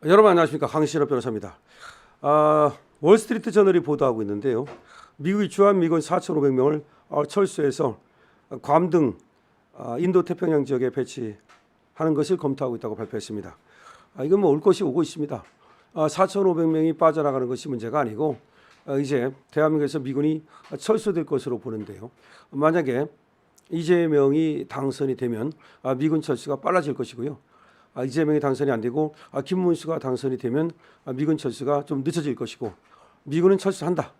여러분 안녕하십니까, 강신업 변호사입니다. 월스트리트 저널이 보도하고 있는데요. 미국이 주한미군 4,500명을 철수해서 괌 등 인도 태평양 지역에 배치하는 것을 검토하고 있다고 발표했습니다. 이건 뭐 올 것이 오고 있습니다. 4,500명이 빠져나가는 것이 문제가 아니고 이제 대한민국에서 미군이 철수될 것으로 보는데요. 만약에 이재명이 당선이 되면 미군 철수가 빨라질 것이고요. 이재명이 당선이 안 되고 김문수가 당선이 되면 미군 철수가 좀 늦어질 것이고, 미군은 철수한다.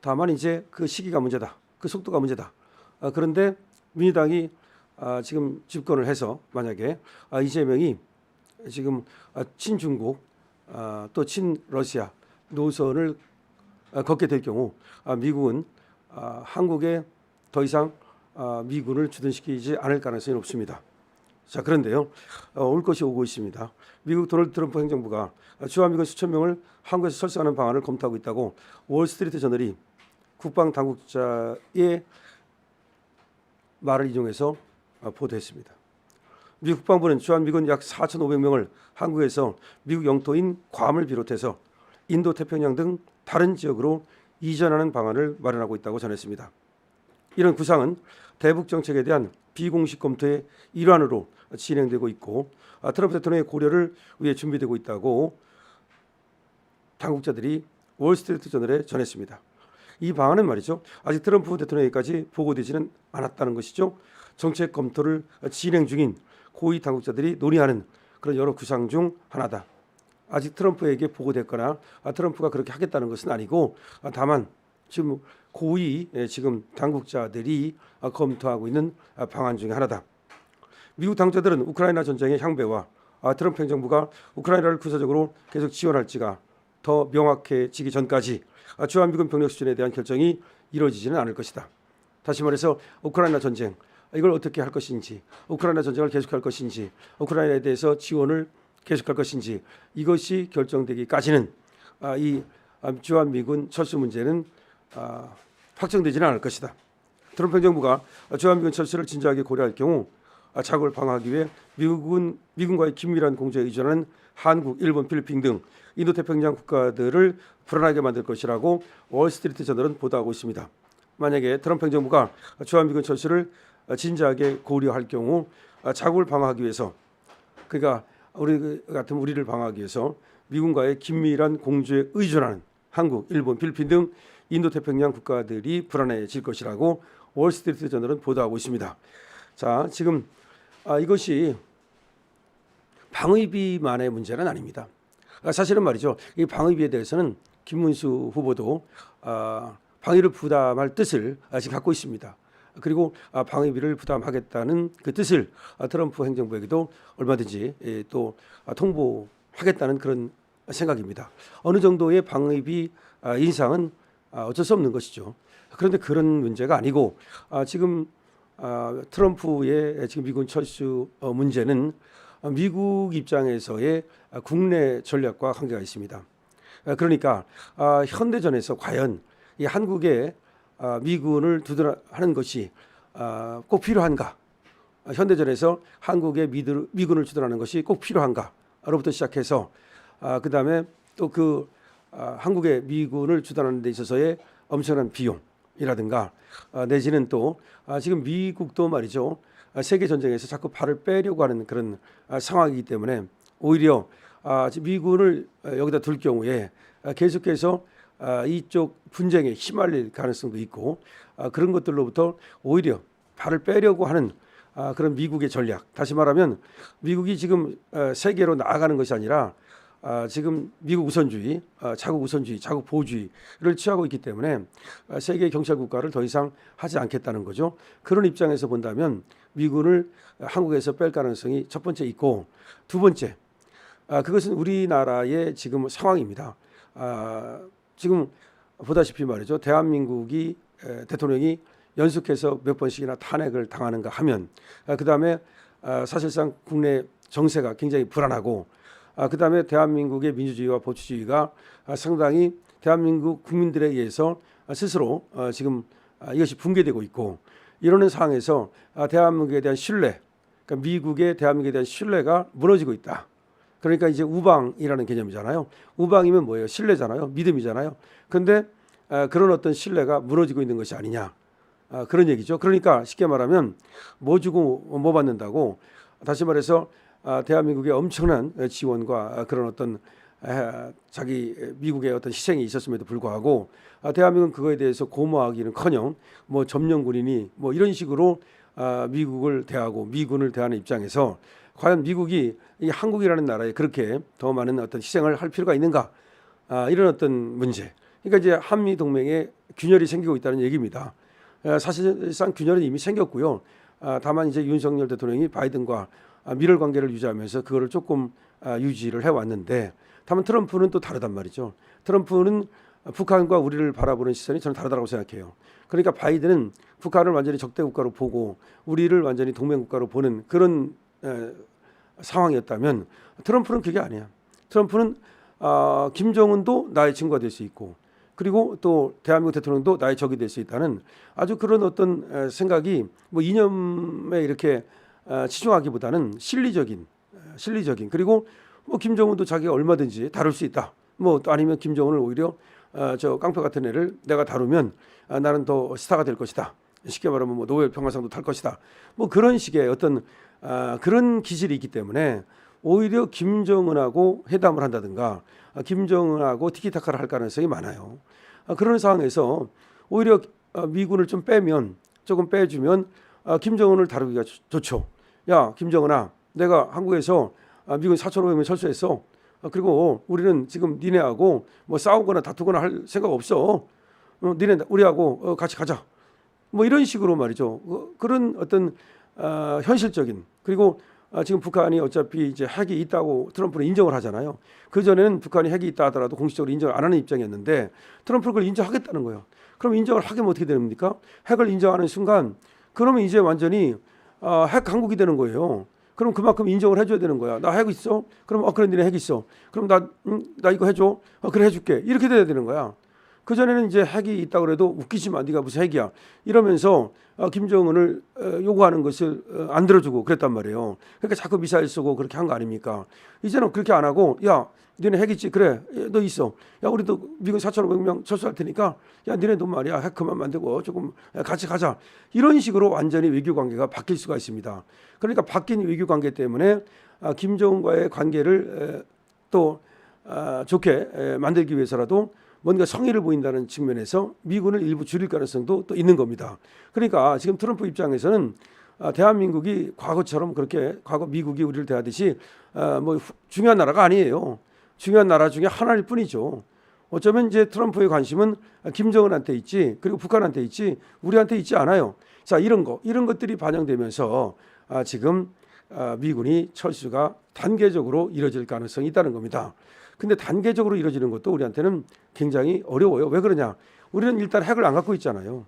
다만 이제 그 시기가 문제다. 그 속도가 문제다. 그런데 민주당이 지금 집권을 해서 만약에 이재명이 지금 친중국 또 친러시아 노선을 걷게 될 경우 미국은 한국에 더 이상 미군을 주둔시키지 않을 가능성이 높습니다. 자, 그런데요, 올 것이 오고 있습니다. 미국 도널드 트럼프 행정부가 주한미군 수천 명을 한국에서 철수하는 방안을 검토하고 있다고 월스트리트 저널이 국방 당국자의 말을 인용해서 보도했습니다. 미국 국방부는 주한미군 약 4,500명을 한국에서 미국 영토인 괌을 비롯해서 인도 태평양 등 다른 지역으로 이전하는 방안을 마련하고 있다고 전했습니다. 이런 구상은 대북 정책에 대한 비공식 검토의 일환으로 진행되고 있고, 트럼프 대통령의 고려를 위해 준비되고 있다고 당국자들이 월스트리트 저널에 전했습니다. 이 방안은 말이죠, 아직 트럼프 대통령에게까지 보고되지는 않았다는 것이죠. 정책 검토를 진행 중인 고위 당국자들이 논의하는 그런 여러 구상 중 하나다. 아직 트럼프에게 보고됐거나 트럼프가 그렇게 하겠다는 것은 아니고, 다만 지금 고위 지금 당국자들이 검토하고 있는 방안 중에 하나다. 미국 당국자들은 우크라이나 전쟁의 향배와 트럼프 행정부가 우크라이나를 군사적으로 계속 지원할지가 더 명확해지기 전까지 주한미군 병력 수준에 대한 결정이 이루어지지는 않을 것이다. 다시 말해서 우크라이나 전쟁, 이걸 어떻게 할 것인지, 우크라이나 전쟁을 계속할 것인지, 우크라이나에 대해서 지원을 계속할 것인지, 이것이 결정되기까지는 이 주한미군 철수 문제는 확정되지는 않을 것이다. 트럼프 행정부가 주한미군 철수를 진지하게 고려할 경우 자국을 방어하기 위해 미군과의 긴밀한 공조에 의존하는 한국, 일본, 필리핀 등 인도태평양 국가들을 불안하게 만들 것이라고 월스트리트 저널은 보도하고 있습니다. 만약에 트럼프 행정부가 주한미군 철수를 진지하게 고려할 경우 자국을 방어하기 위해서, 그러니까 우리 같은 우리를 방어하기 위해서 미군과의 긴밀한 공조에 의존하는 한국, 일본, 필리핀 등 인도태평양 국가들이 불안해질 것이라고 월스트리트 저널은 보도하고 있습니다. 자, 지금 이것이 방위비만의 문제는 아닙니다. 사실은 말이죠, 이 방위비에 대해서는 김문수 후보도 방위를 부담할 뜻을 지금 갖고 있습니다. 그리고 방위비를 부담하겠다는 그 뜻을 트럼프 행정부에게도 얼마든지 또 통보하겠다는 그런 생각입니다. 어느 정도의 방위비 인상은 어쩔 수 없는 것이죠. 그런데 그런 문제가 아니고 지금 트럼프의 지금 미군 철수 문제는 미국 입장에서의 국내 전략과 관계가 있습니다. 그러니까 현대전에서 과연 이 한국에 미군을 두둔하는 것이 꼭 필요한가? 현대전에서 한국에 미군을 주둔하는 것이 꼭 필요한가로부터 시작해서 그다음에 또 그 한국의 미군을 주둔하는 데 있어서의 엄청난 비용이라든가 내지는 또 지금 미국도 말이죠, 세계 전쟁에서 자꾸 발을 빼려고 하는 그런 상황이기 때문에 오히려 미군을 여기다 둘 경우에 계속해서 이쪽 분쟁에 휘말릴 가능성도 있고, 그런 것들로부터 오히려 발을 빼려고 하는 그런 미국의 전략, 다시 말하면 미국이 지금 세계로 나아가는 것이 아니라 지금 미국 우선주의, 자국 우선주의, 자국 보호주의를 취하고 있기 때문에 세계 경찰 국가를 더 이상 하지 않겠다는 거죠. 그런 입장에서 본다면 미군을 한국에서 뺄 가능성이 첫 번째 있고, 두 번째, 그것은 우리나라의 지금 상황입니다. 지금 보다시피 말이죠, 대한민국이 대통령이 연속해서 몇 번씩이나 탄핵을 당하는가 하면, 그 다음에 사실상 국내 정세가 굉장히 불안하고, 그 다음에 대한민국의 민주주의와 법치주의가 상당히 대한민국 국민들에 의해서 스스로 지금 이것이 붕괴되고 있고, 이러는 상황에서 대한민국에 대한 신뢰, 그러니까 미국의 대한민국에 대한 신뢰가 무너지고 있다. 그러니까 이제 우방이라는 개념이잖아요. 우방이면 뭐예요? 신뢰잖아요. 믿음이잖아요. 그런데 그런 어떤 신뢰가 무너지고 있는 것이 아니냐. 그런 얘기죠. 그러니까 쉽게 말하면 뭐 주고 뭐 받는다고, 다시 말해서 대한민국의 엄청난 지원과 그런 어떤 자기 미국의 어떤 희생이 있었음에도 불구하고 대한민국은 그거에 대해서 고마워하기는커녕 뭐 점령군이니 뭐 이런 식으로 미국을 대하고 미군을 대하는 입장에서 과연 미국이 이 한국이라는 나라에 그렇게 더 많은 어떤 희생을 할 필요가 있는가, 이런 어떤 문제. 그러니까 이제 한미 동맹에 균열이 생기고 있다는 얘기입니다. 사실상 균열은 이미 생겼고요. 다만 이제 윤석열 대통령이 바이든과 밀월 관계를 유지하면서 그거를 조금 유지를 해왔는데, 다만 트럼프는 또 다르단 말이죠. 트럼프는 북한과 우리를 바라보는 시선이 저는 다르다고 생각해요. 그러니까 바이든은 북한을 완전히 적대 국가로 보고 우리를 완전히 동맹 국가로 보는 그런 상황이었다면, 트럼프는 그게 아니야. 트럼프는 김정은도 나의 친구가 될 수 있고, 그리고 또 대한민국 대통령도 나의 적이 될 수 있다는 아주 그런 어떤 생각이 뭐 이념에 이렇게 치중하기보다는 실리적인 그리고 뭐 김정은도 자기가 얼마든지 다룰 수 있다. 뭐 또 아니면 김정은을 오히려 저 깡패 같은 애를 내가 다루면 나는 더 스타가 될 것이다. 쉽게 말하면 뭐 노벨 평화상도 탈 것이다. 뭐 그런 식의 어떤 그런 기질이 있기 때문에 오히려 김정은하고 회담을 한다든가 김정은하고 티키타카를 할 가능성이 많아요. 그런 상황에서 오히려 미군을 좀 빼면, 조금 빼주면 김정은을 다루기가 좋죠. 야, 김정은아, 내가 한국에서 미군 4,500명 철수했어. 그리고 우리는 지금 니네하고 뭐 싸우거나 다투거나 할 생각 없어. 니네 우리하고 같이 가자. 뭐 이런 식으로 말이죠. 그런 어떤 현실적인, 그리고 지금 북한이 어차피 이제 핵이 있다고 트럼프는 인정을 하잖아요. 그 전에는 북한이 핵이 있다 하더라도 공식적으로 인정을 안 하는 입장이었는데 트럼프는 그걸 인정하겠다는 거예요. 그럼 인정을 하게 하면 어떻게 됩니까? 핵을 인정하는 순간 그러면 이제 완전히 핵 강국이 되는 거예요. 그럼 그만큼 인정을 해줘야 되는 거야. 나 핵 있어? 그럼 그래 니네 핵 있어. 그럼 나 이거 해줘. 그래 해줄게. 이렇게 돼야 되는 거야. 그 전에는 이제 핵이 있다 그래도 웃기지 마. 네가 무슨 핵이야. 이러면서 김정은을 요구하는 것을 안 들어주고 그랬단 말이에요. 그러니까 자꾸 미사일 쏘고 그렇게 한 거 아닙니까? 이제는 그렇게 안 하고, 야, 니네 핵 있지? 그래, 너 있어. 야, 우리도 미군 4,500명 철수할 테니까, 야, 니네도 말이야, 핵 그만 만들고 조금 같이 가자. 이런 식으로 완전히 외교 관계가 바뀔 수가 있습니다. 그러니까 바뀐 외교 관계 때문에 김정은과의 관계를 또 좋게 만들기 위해서라도 뭔가 성의를 보인다는 측면에서 미군을 일부 줄일 가능성도 또 있는 겁니다. 그러니까 지금 트럼프 입장에서는 대한민국이 과거처럼 그렇게 과거 미국이 우리를 대하듯이 뭐 중요한 나라가 아니에요. 중요한 나라 중에 하나일 뿐이죠. 어쩌면 이제 트럼프의 관심은 김정은한테 있지, 그리고 북한한테 있지, 우리한테 있지 않아요. 자, 이런 것들이 반영되면서 지금 미군이 철수가 단계적으로 이뤄질 가능성이 있다는 겁니다. 근데 단계적으로 이루어지는 것도 우리한테는 굉장히 어려워요. 왜 그러냐? 우리는 일단 핵을 안 갖고 있잖아요.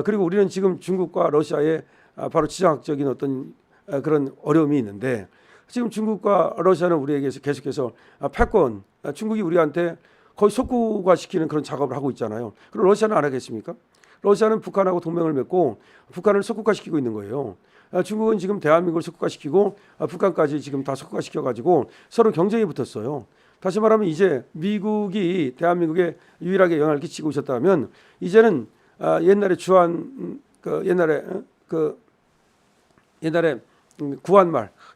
그리고 우리는 지금 중국과 러시아의 바로 지정학적인 어떤 그런 어려움이 있는데, 지금 중국과 러시아는 우리에게서 계속해서 패권, 중국이 우리한테 거의 속국화시키는 그런 작업을 하고 있잖아요. 그럼 러시아는 안 하겠습니까? 러시아는 북한하고 동맹을 맺고 북한을 속국화시키고 있는 거예요. 중국은 지금 대한민국을 속국화시키고 북한까지 지금 다 속국화시켜가지고 서로 경쟁이 붙었어요. 다시 말하면 이제 미국이 대한민국에 유일하게 영향을 끼치고 있었다면, 이제는 옛날에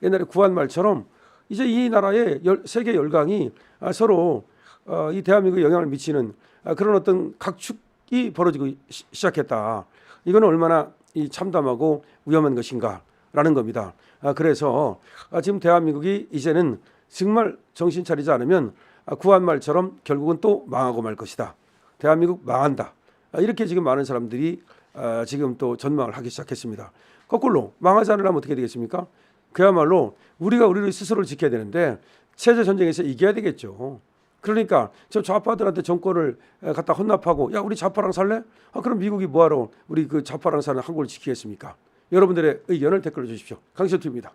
옛날에 구한말처럼 이제 이 나라의 세계 열강이 서로 이 대한민국에 영향을 미치는 그런 어떤 각축이 벌어지고 시작했다. 이건 얼마나 이 참담하고 위험한 것인가라는 겁니다. 그래서 지금 대한민국이 이제는 정말 정신 차리지 않으면 구한말처럼 결국은 또 망하고 말 것이다. 대한민국 망한다. 이렇게 지금 많은 사람들이 지금 또 전망을 하기 시작했습니다. 거꾸로 망하지 않으려면 어떻게 되겠습니까? 그야말로 우리가 우리를 스스로를 지켜야 되는데 체제 전쟁에서 이겨야 되겠죠. 그러니까 저 좌파들한테 정권을 갖다 헌납하고, 야, 우리 좌파랑 살래? 그럼 미국이 뭐하러 우리 그 좌파랑 사는 한국을 지키겠습니까? 여러분들의 의견을 댓글로 주십시오. 강철투입니다.